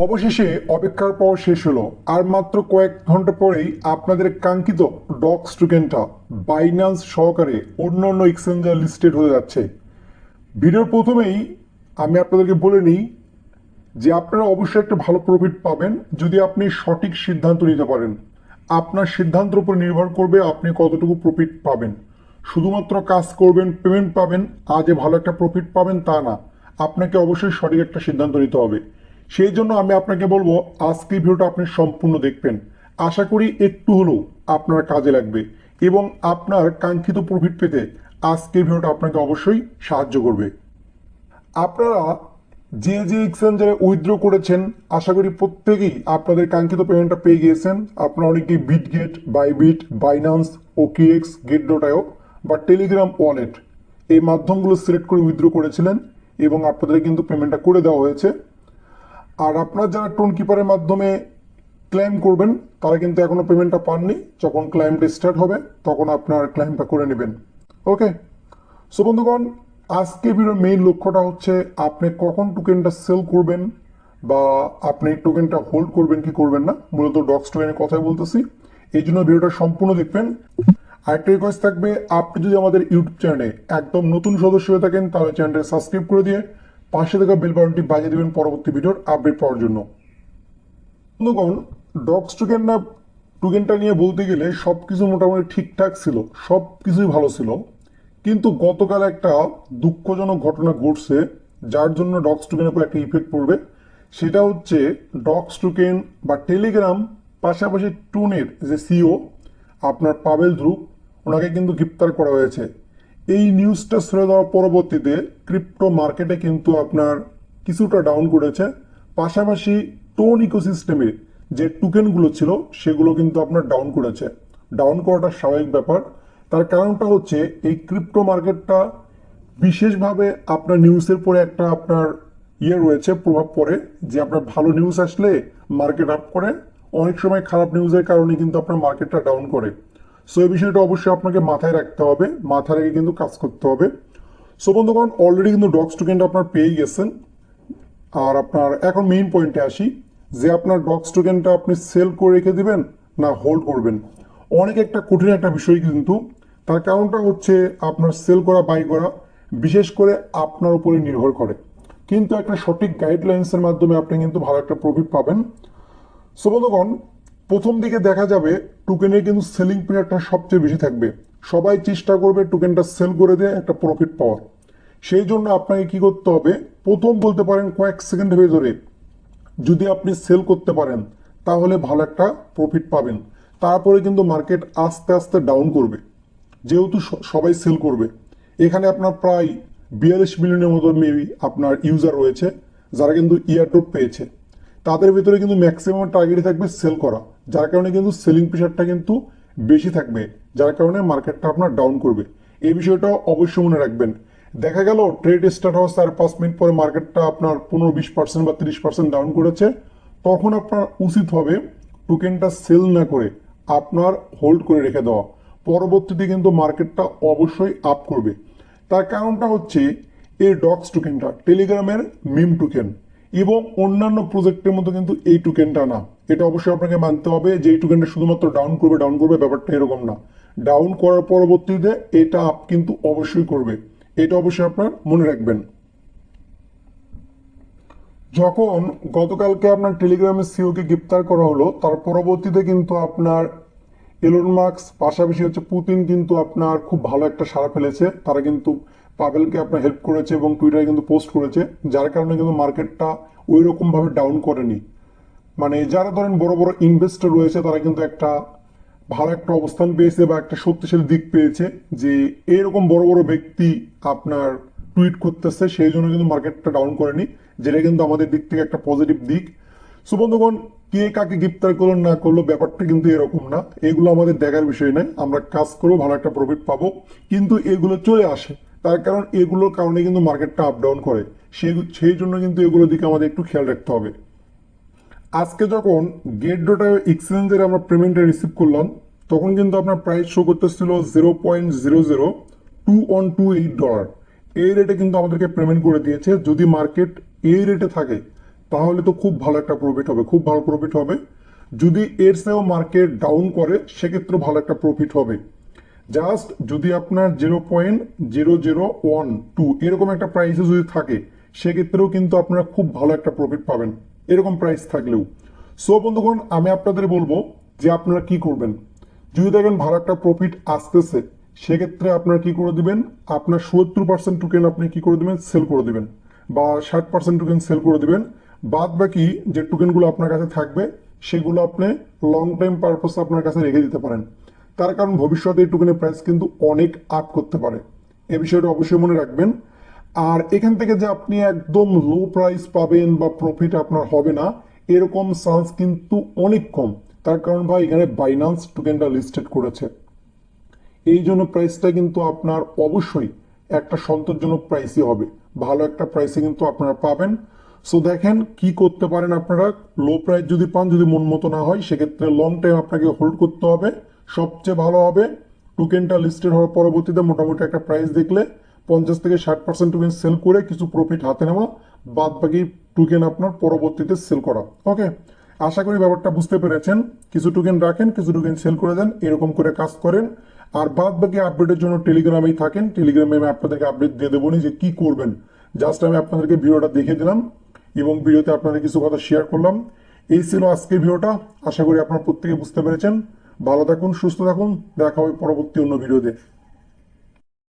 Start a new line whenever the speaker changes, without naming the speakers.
অবশেষে অপেক্ষার পর শেষ হলো। আর মাত্র কয়েক ঘন্টা পরেই আপনাদের কাঙ্ক্ষিত ডক্স টোকেনটা বাইন্যান্স সহকারে অন্যান্য এক্সচেঞ্জার লিস্টেড হয়ে যাচ্ছে। ভিডিওর প্রথমেই আমি আপনাদেরকে বলে নিই যে আপনারা অবশ্যই একটা ভালো প্রফিট পাবেন যদি আপনি সঠিক সিদ্ধান্ত নিতে পারেন। আপনার সিদ্ধান্তের উপর নির্ভর করবে আপনি কতটুকু প্রফিট পাবেন। শুধুমাত্র কাজ করবেন, পেমেন্ট পাবেন, আজে ভালো একটা প্রফিট পাবেন তা না, আপনাকে অবশ্যই সঠিক একটা সিদ্ধান্ত নিতে হবে। সেই জন্য আমি আপনাকে বলবো আজকের ভিডিওটা আপনি সম্পূর্ণ দেখবেন। আশা করি একটু হলেও আপনার কাজে লাগবে এবং আপনার কাঙ্ক্ষিত প্রফিট পেতে আজকের ভিডিওটা আপনাকে অবশ্যই সাহায্য করবে। আপনারা যে যে এক্সচেঞ্জারে উইথড্র করেছেন আশা করি প্রত্যেকেই আপনাদের কাঙ্ক্ষিত পেমেন্টটা পেয়ে গিয়েছেন। আপনারা অনেকেই বিটগেট, বাইবিট, বাইন্যান্স, ওকিএক্স, গেট.আইও বা টেলিগ্রাম ওয়ালেট এই মাধ্যমগুলো সিলেক্ট করে উইথড্র করেছিলেন এবং আপনাদের কিন্তু পেমেন্টটা করে দেওয়া হয়েছে। আর আপনারা যারা টোন কিপারের মাধ্যমে ক্লেম করবেন তারা কিন্তু এখনো পেমেন্টটা পাননি। যখন ক্লেমটা স্টার্ট হবে তখন আপনার ক্লেমটা করে নেবেন। ওকে, সো বন্ধুগণ, আজকে ভিডিওর মেইন লক্ষ্যটা হচ্ছে আপনি কখন টোকেনটা সেল করবেন বা আপনি টোকেনটা হোল্ড করবেন কি করবেন না, মূলত ডক্স টোকেনের কথাই বলতেছি। এই জন্য ভিডিওটা সম্পূর্ণ দেখবেন। আরেকটা রিকোয়েস্ট থাকবে, আপনি যদি আমাদের ইউটিউব চ্যানেলে একদম নতুন সদস্য হয়ে থাকেন তাহলে চ্যানেলটা সাবস্ক্রাইব করে দিয়ে পাশে থাকা বেল বাটনটি বাজিয়ে দেবেন পরবর্তী ভিডিওর আপডেট পাওয়ার জন্য। বন্ধুগণ, ডক্স টোকেনটা নিয়ে বলতে গেলে সবকিছু মোটামুটি ঠিকঠাক ছিল, সব কিছুই ভালো ছিল। কিন্তু গতকাল একটা দুঃখজনক ঘটনা ঘটছে যার জন্য ডক্স টোকেনের উপর একটা ইফেক্ট পড়বে। সেটা হচ্ছে ডক্স টোকেন বা টেলিগ্রাম পাশাপাশি টুনের যে সিও আপনার পাবেল ধ্রুব, ওনাকে কিন্তু গ্রেপ্তার করা হয়েছে। এই নিউজটা ছড়ে দেওয়ার পরবর্তীতে ক্রিপ্টো মার্কেটে কিন্তু আপনার কিছুটা ডাউন করেছে। পাশাপাশি টোন ইকোসিস্টেমে যে টোকেনগুলো ছিল সেগুলো কিন্তু আপনার ডাউন করেছে। ডাউন করাটা স্বাভাবিক ব্যাপার। তার কারণটা হচ্ছে এই ক্রিপ্টো মার্কেটটা বিশেষভাবে আপনার নিউজের পরে একটা আপনার রয়েছে, প্রভাব পড়ে যে আপনার ভালো নিউজ আসলে মার্কেট আপ করে, অনেক সময় খারাপ নিউজের কারণে কিন্তু আপনার মার্কেটটা ডাউন করে। সো এই বিষয়টা অবশ্যই আপনাকে মাথায় রাখতে হবে, মাথায় রেখে কিন্তু কাজ করতে হবে। সো বন্ধুগণ, অলরেডি কিন্তু ডক্স টোকেনটা আপনার পেয়ে গেছেন। আর আপনার এখন মেইন পয়েন্টে আসি যে আপনার ডক্স টোকেনটা আপনি সেল করে রেখে দিবেন না হোল্ড করবেন। অনেক একটা কঠিন একটা বিষয় কিন্তু। তার কারণটা হচ্ছে আপনার সেল করা বাই করা বিশেষ করে আপনার উপরে নির্ভর করে, কিন্তু একটা সঠিক গাইডলাইন্সের মাধ্যমে আপনি কিন্তু ভালো একটা প্রফিট পাবেন। সো বন্ধুগণ, প্রথম দিকে দেখা যাবে টোকেনের কিন্তু সেলিং পিরিয়ডটা সবচেয়ে বেশি থাকবে। সবাই চেষ্টা করবে টোকেনটা সেল করে দিয়ে একটা প্রফিট পাওয়ার। সেই জন্য আপনাকে কি করতে হবে, প্রথম বলতে পারেন কয়েক সেকেন্ডের ভেতরে যদি আপনি সেল করতে পারেন তাহলে ভালো একটা প্রফিট পাবেন। তারপরে কিন্তু মার্কেট আস্তে আস্তে ডাউন করবে, যেহেতু সবাই সেল করবে। এখানে আপনার প্রায় 42 মিলিয়নের মতো মেবি আপনার ইউজার রয়েছে যারা কিন্তু ইয়ারড্রপ পেয়েছে। তাদের ভিতরে কিন্তু ম্যাক্সিমাম টার্গেটই থাকবে সেল করা, যার কারণে কিন্তু সেলিং প্রেশারটা কিন্তু বেশি থাকবে, যার কারণে মার্কেটটা আপনার ডাউন করবে। এই বিষয়টা অবশ্যই মনে রাখবেন। দেখা গেল ট্রেড স্টার্ট হওয়ার 4-5 মিনিট পরে মার্কেটটা আপনার 15-20% বা 30% ডাউন করেছে, তখন আপনার উচিত হবে টোকেনটা সেল না করে আপনার হোল্ড করে রেখে দেওয়া। পরবর্তীতে কিন্তু মার্কেটটা অবশ্যই আপ করবে। তার কারণটা হচ্ছে এই ডক্স টোকেনটা টেলিগ্রামের মিম টোকেন এবং অন্যান্য প্রজেক্টের মতো কিন্তু এই টোকেনটা না। এটা অবশ্যই আপনাকে মানতে হবে যে এই টোকেনটা শুধুমাত্র ডাউন করবে ব্যাপারটা এরকম না। ডাউন করার পরবর্তীতে এটা আপ কিন্তু অবশ্যই করবে, এটা অবশ্যই আপনার মনে রাখবেন। যখন গতকালকে আপনার টেলিগ্রামের সিওকে গ্রেপ্তার করা হলো তার পরবর্তীতে কিন্তু আপনার এলন মাস্ক পাশাপাশি হচ্ছে পুতিন কিন্তু আপনার খুব ভালো একটা সাড়া ফেলেছে। তারা কিন্তু পাভেলকে আপনার হেল্প করেছে এবং টুইটারে কিন্তু পোস্ট করেছে, যার কারণে কিন্তু মার্কেটটা ওই রকম ভাবে ডাউন করেনি। মানে যারা ধরেন বড় বড় ইনভেস্টর রয়েছে তারা কিন্তু একটা ভালো একটা অবস্থান পেয়েছে বা একটা শক্তিশালী দিক পেয়েছে যে এরকম বড় বড় ব্যক্তি আপনার টুইট করতেছে, সেই জন্য কিন্তু মার্কেটটা ডাউন করেনি, যেটা কিন্তু আমাদের দিক থেকে একটা পজিটিভ দিক। সো বন্ধুগণ, কে কাকে গ্রেপ্তার করলো না করলো ব্যাপারটা কিন্তু এরকম না, এগুলো আমাদের দেখার বিষয় নয়। আমরা কাজ করবো, ভালো একটা প্রফিট পাবো, কিন্তু এগুলো চলে আসে। তার কারণ এগুলোর কারণে কিন্তু মার্কেটটা আপ ডাউন করে, সেই জন্য কিন্তু এগুলোর দিকে আমাদের একটু খেয়াল রাখতে হবে। আজকে যখন গেট.আইও এক্সচেঞ্জের আমরা পেমেন্টটা রিসিভ করলাম তখন কিন্তু আপনার প্রাইস শো করতেছিল $0.00228। এই রেটে কিন্তু আমাদেরকে পেমেন্ট করে দিয়েছে। যদি মার্কেট এই রেটে থাকে তাহলে তো খুব ভালো একটা প্রফিট হবে, খুব ভালো প্রফিট হবে। যদি এর চেয়েও মার্কেট ডাউন করে সেক্ষেত্রে ভালো একটা প্রফিট হবে। জাস্ট যদি আপনার 0.0012 এরকম একটা প্রাইসে যদি থাকে সেক্ষেত্রেও কিন্তু আপনারা খুব ভালো একটা প্রফিট পাবেন, এরকম প্রাইস থাকলেও। সো বন্ধুগণ, আমি আপনাদের বলবো যে আপনারা কি করবেন, যদি দেখেন ভালো একটা প্রফিট আসতেছে সেক্ষেত্রে আপনারা কি করে দিবেন, আপনার 70% টোকেন আপনি কি করে দিবেন, সেল করে দিবেন, বা 60% টোকেন সেল করে দিবেন। বাদ বাকি যে টোকেনগুলো আপনার কাছে থাকবে সেগুলো আপনি লং টাইম পারপাস আপনার কাছে রেখে দিতে পারেন। তার কারণ ভবিষ্যতে এই টোকেনের প্রাইস কিন্তু অনেক আপ করতে পারে, এ বিষয়টা অবশ্যই মনে রাখবেন। আর এখান থেকে যে আপনি একদম লো প্রাইস পাবেন বা প্রফিট আপনার হবে না, এরকম চান্স কিন্তু অনেক কম। তার কারণ ভাই এখানে বাইন্যান্স টোকেনটা লিস্টেড করেছে, এই জন্য প্রাইসটা কিন্তু আপনার অবশ্যই একটা সন্তোষজনক প্রাইসই হবে, ভালো একটা প্রাইসে কিন্তু আপনারা পাবেন। সো দেখেন কি করতে পারেন আপনারা, লো প্রাইস যদি পান, যদি মন মতো না হয় সেক্ষেত্রে লং টাইম আপনাকে হোল্ড করতে হবে। সবচেয়ে ভালো হবে টোকেনটা লিস্টেড হওয়ার পরবর্তীতে মোটামুটি একটা প্রাইস দেখলে 50 থেকে 60% টোকেন সেল করে কিছু প্রফিট হাতে নেওয়া, বাদ বাকি টোকেন আপনার পরবর্তীতে সেল করা। ওকে, আশা করি ব্যাপারটা বুঝতে পেরেছেন। কিছু টোকেন রাখেন, কিছু টোকেন সেল করে দেন, এরকম করে কাজ করেন। আর বাদ বাকি আপডেটের জন্য টেলিগ্রামেই থাকেন, টেলিগ্রামে আমি আপনাদেরকে আপডেট দিয়ে দেবো যে কি করবেন। জাস্ট আমি আপনাদেরকে ভিডিওটা দেখে দিলাম এবং ভিডিওতে আপনাদের কিছু কথা শেয়ার করলাম। এই ছিল আজকের ভিডিওটা, আশা করি আপনারা প্রত্যেকে বুঝতে পেরেছেন। ভালো থাকুন, সুস্থ থাকুন, দেখা হবে পরবর্তী অন্য ভিডিওতে।